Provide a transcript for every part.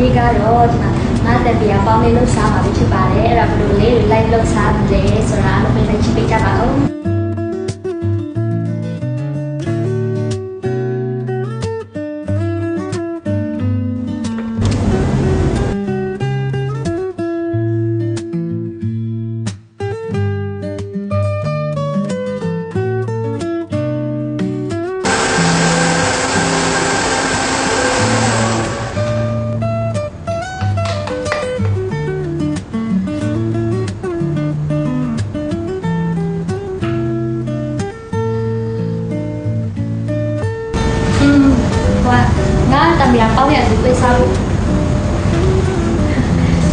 ဒီကတော့ဒီမှာငါတက်ပြပေါင်းလေးလှုပ်ရှားမှာဖြစ်ပါတယ်အဲ့ဒါဘယ်လိုလေးလိုက်လှုပ်ရှားမလဲဆိုတာအလုပ်ပဲလိုက်ကြည့်ပေးကြပါဦးငါတံမြာပေါင်းရသူပေးစားလို့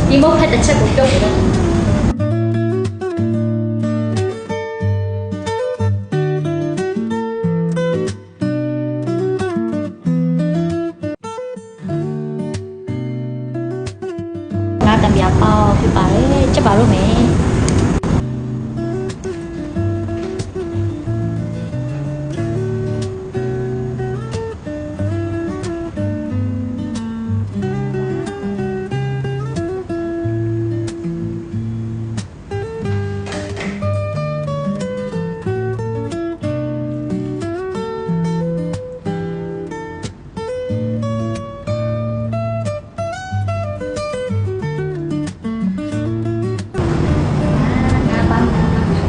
ဒီမဟုတ်တဲ့ချက်ကိုပြုတ်တယ်ငါတံမြာပေါင်းဖြစ်ပါတယ်ချက်ပါလို့မယ်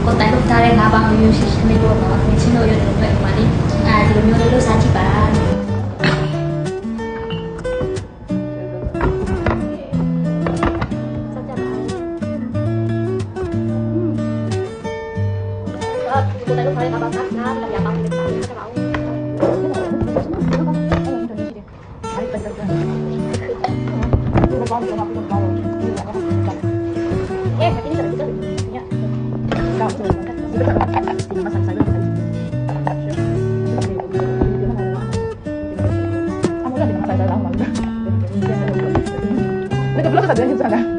ကိုတိုင်လို့ထားတဲ့ငါးပေါင်းမျိုးရှိရှိလေးပေါ့နော်။ချင်းတို့ရတယ်ပဲဒီမှာလေ။ဒီလိုမျိုးလေးလို့စားကြည့်ပါ။ကိုတိုင်လို့ထားတဲ့ငါးပေါင်းကငါးလည်းရပါမယ်။ဆက်ပါဦး။那个不知道咋变成啥了。